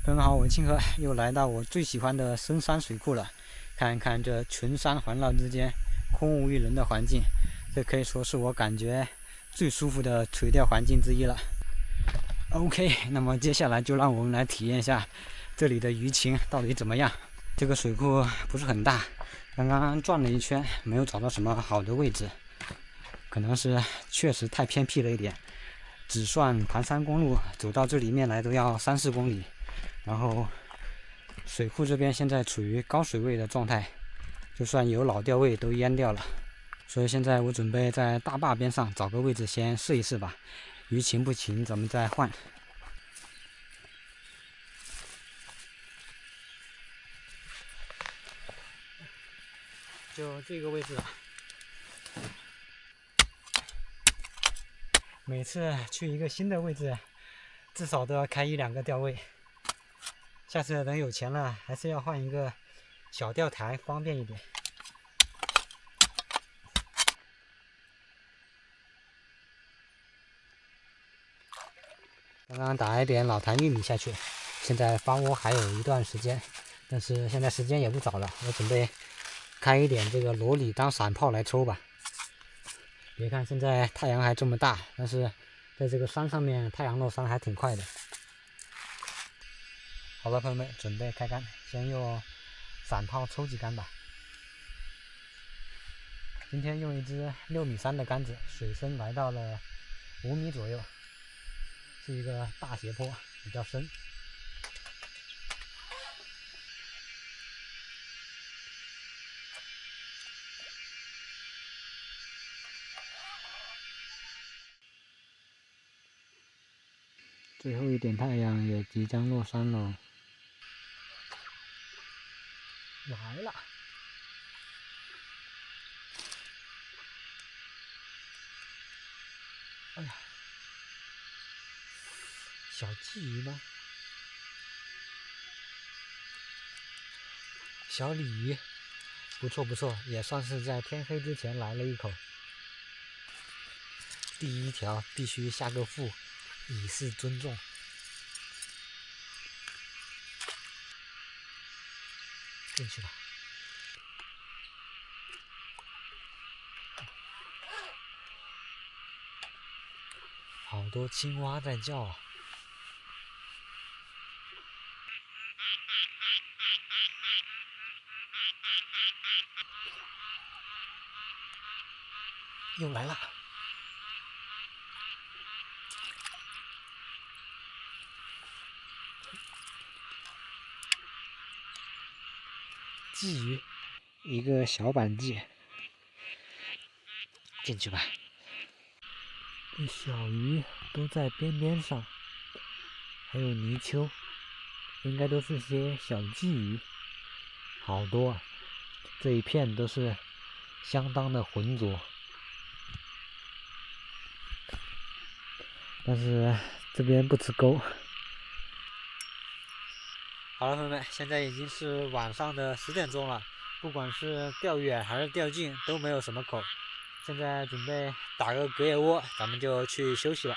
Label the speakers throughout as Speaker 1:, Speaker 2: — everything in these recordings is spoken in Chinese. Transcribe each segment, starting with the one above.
Speaker 1: 朋友们好，我清河又来到我最喜欢的深山水库了。看看这群山环绕之间空无一人的环境，这可以说是我感觉最舒服的垂钓环境之一了。OK， 那么接下来就让我们来体验一下这里的鱼情到底怎么样。这个水库不是很大，刚刚转了一圈，没有找到什么好的位置，可能是确实太偏僻了一点。只算盘山公路走到这里面来都要3-4公里。然后水库这边现在处于高水位的状态，就算有老钓位都淹掉了，所以现在我准备在大坝边上找个位置先试一试吧，鱼情不情咱们再换。就这个位置，每次去一个新的位置，至少都要开1-2个钓位。下次等有钱了，还是要换一个小钓台，方便一点。刚刚打了一点老坛玉米下去，现在发窝还有一段时间，但是现在时间也不早了，我准备开一点这个螺鲤当散炮来抽吧。别看现在太阳还这么大，但是在这个山上面太阳落山还挺快的。好了，朋友们，准备开竿，先用散炮抽几竿吧。今天用一支6.3米的杆子，水深来到了5米左右，是一个大斜坡，比较深。最后一点太阳也即将落山了，来了！哎呀，小鲫鱼吗？小鲤鱼，不错不错，也算是在天黑之前来了一口。第一条必须下个腹，以示尊重。进去吧。好多青蛙在叫啊！又来了！鲫鱼，一个小板鲫，进去吧。这小鱼都在边边上，还有泥鳅，应该都是些小鲫鱼，好多啊！这一片都是相当的浑浊，但是这边不吃钩。好了，朋友们，现在已经是晚上的10点钟了，不管是钓远还是钓近都没有什么口。现在准备打个隔夜窝，咱们就去休息了。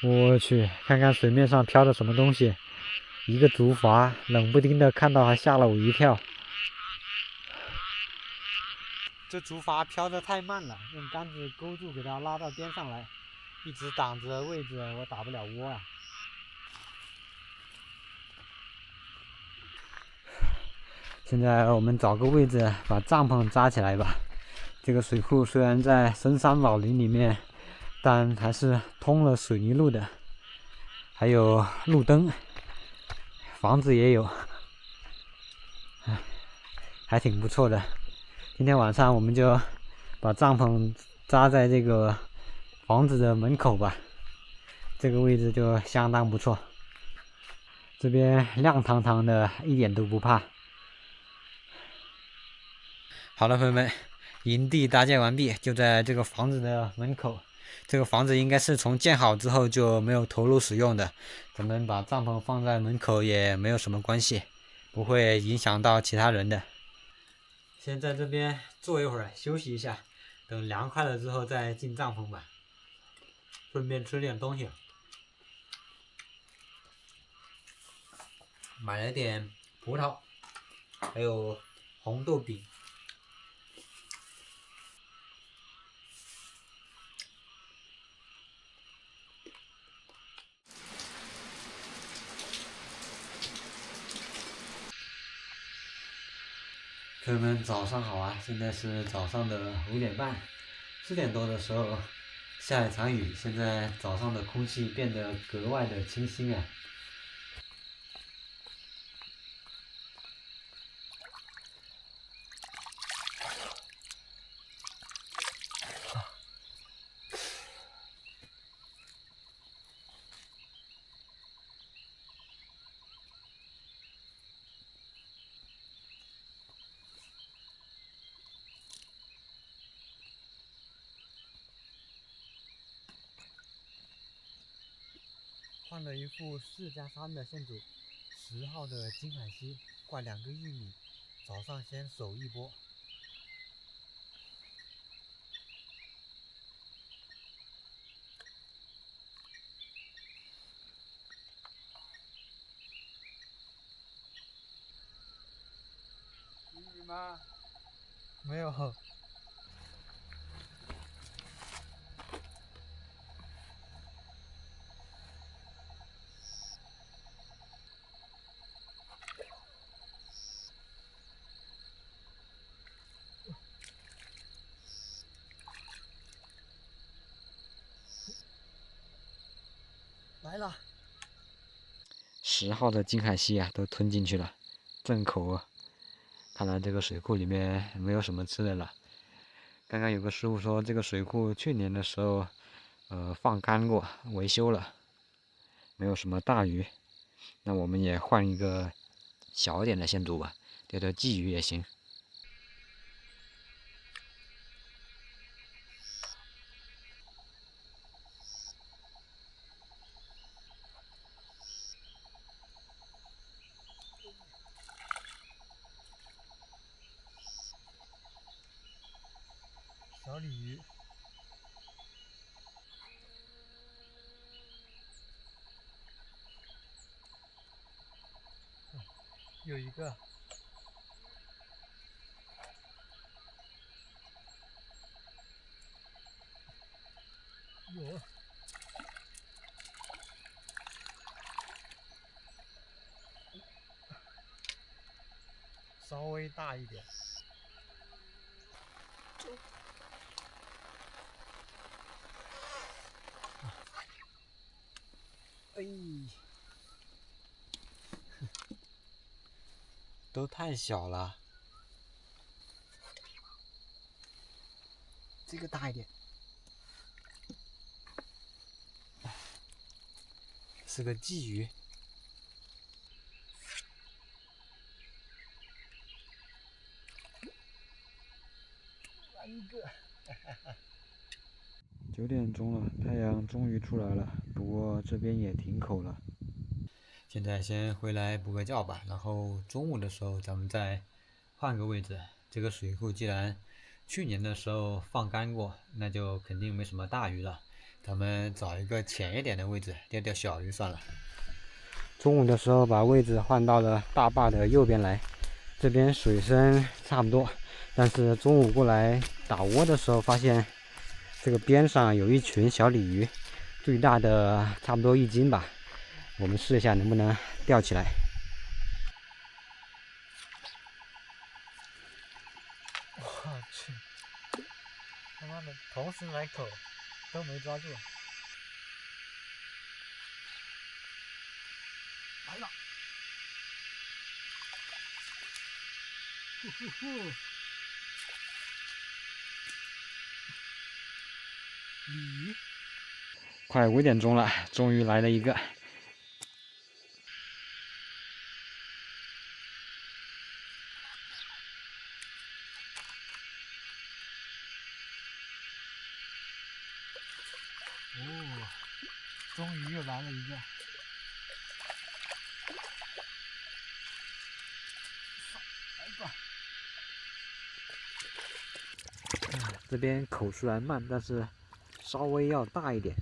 Speaker 1: 我去，看看水面上飘的什么东西，一个竹筏，冷不丁的看到还吓了我一跳。这竹筏飘得太慢了，用杆子勾住给它拉到边上来，一直挡着位置，我打不了窝啊。现在我们找个位置把帐篷扎起来吧。这个水库虽然在深山老林里面，但还是通了水泥路的，还有路灯，房子也有，还挺不错的。今天晚上我们就把帐篷扎在这个房子的门口吧，这个位置就相当不错。这边亮堂堂的，一点都不怕。好了，朋友们，营地搭建完毕，就在这个房子的门口。这个房子应该是从建好之后就没有投入使用的，咱们把帐篷放在门口也没有什么关系，不会影响到其他人的。先在这边坐一会儿，休息一下，等凉快了之后再进帐篷吧，顺便吃点东西。买了点葡萄，还有红豆饼。朋友们，早上好啊！现在是早上的5点半，4点多的时候下一场雨，现在早上的空气变得格外的清新啊。换了一副4+3的线组，10号的金海溪，挂2个玉米，早上先守一波。玉米吗？没有。来了，10号的金海溪啊，都吞进去了，正口啊！看来这个水库里面没有什么吃的了。刚刚有个师傅说，这个水库去年的时候，放干过，维修了，没有什么大鱼。那我们也换一个小一点的线组吧，钓钓鲫鱼也行。小鲤鱼，有一个，有，稍微大一点。哎，都太小了，这个大一点，是个鲫鱼。来一个！9点钟了，太阳终于出来了，不过这边也停口了。现在先回来补个觉吧，然后中午的时候咱们再换个位置。这个水库既然去年的时候放干过，那就肯定没什么大鱼了。咱们找一个浅一点的位置钓钓小鱼算了。中午的时候把位置换到了大坝的右边来，这边水深差不多，但是中午过来打窝的时候发现这个边上有一群小鲤鱼，最大的差不多1斤吧。我们试一下能不能钓起来。我去，他妈的，同时来口都没抓住。来了！呼呼呼！鲤鱼。快5点钟了，终于来了一个。哦，终于又来了一个。来吧。这边口出来慢，但是稍微要大一点，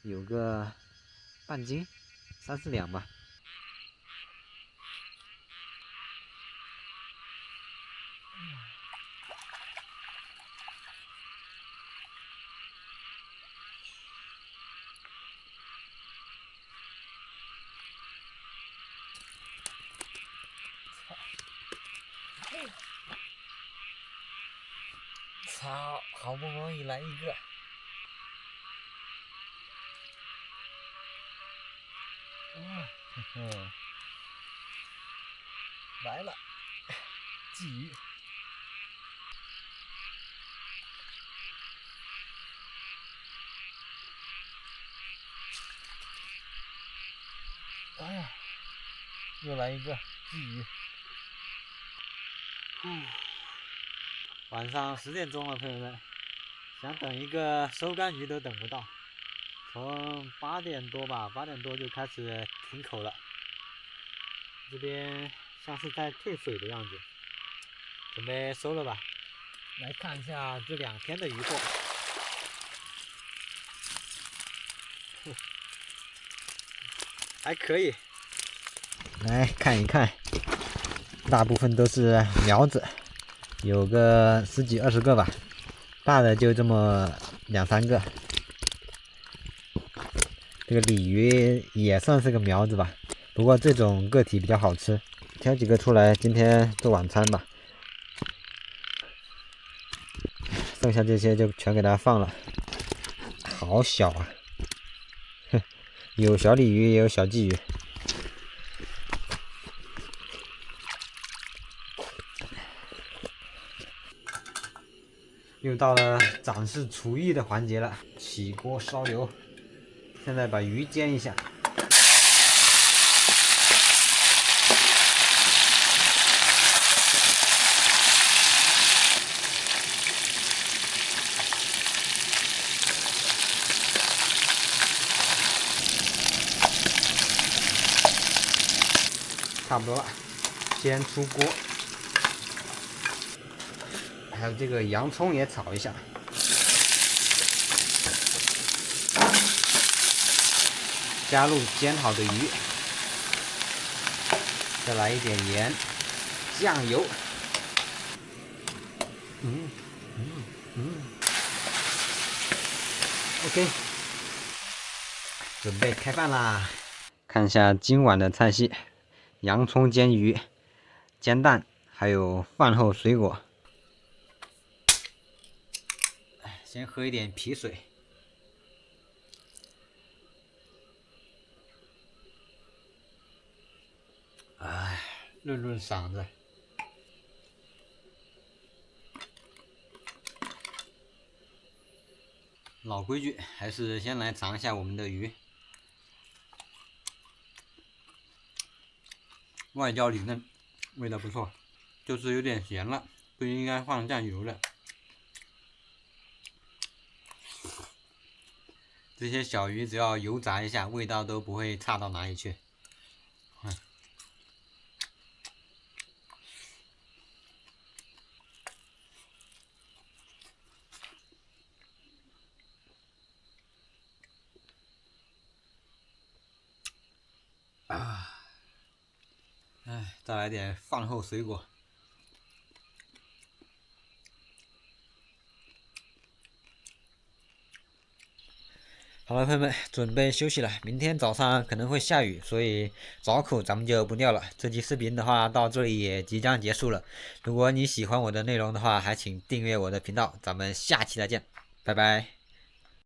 Speaker 1: 有个半斤，3、4两吧。好不容易来一个。来了，鲫鱼。哎呀，又来一个鲫鱼。晚上10点钟了，朋友们，想等一个收竿鱼都等不到。从8点多吧，8点多就开始停口了。这边像是在退水的样子，准备收了吧。来看一下这2天的渔获，还可以。来看一看，大部分都是苗子，有个10几20个吧，大的就这么2、3个。这个鲤鱼也算是个苗子吧，不过这种个体比较好吃，挑几个出来，今天做晚餐吧。剩下这些就全给它放了，好小啊！有小鲤鱼也有小鲫鱼。又到了展示厨艺的环节了，起锅烧油，现在把鱼煎一下。差不多了，先出锅。还有这个洋葱也炒一下，加入煎好的鱼，再来一点盐、酱油。OK， 准备开饭啦！看一下今晚的菜系：洋葱煎鱼、煎蛋，还有饭后水果。先喝一点啤水。哎，润润嗓子。老规矩，还是先来尝一下我们的鱼。外焦里嫩，味道不错，就是有点咸了，不应该放酱油的。这些小鱼只要油炸一下，味道都不会差到哪里去。再来点饭后水果。好了，朋友们，准备休息了。明天早上可能会下雨，所以早口咱们就不钓了。这期视频的话到这里也即将结束了。如果你喜欢我的内容的话，还请订阅我的频道。咱们下期再见，拜拜。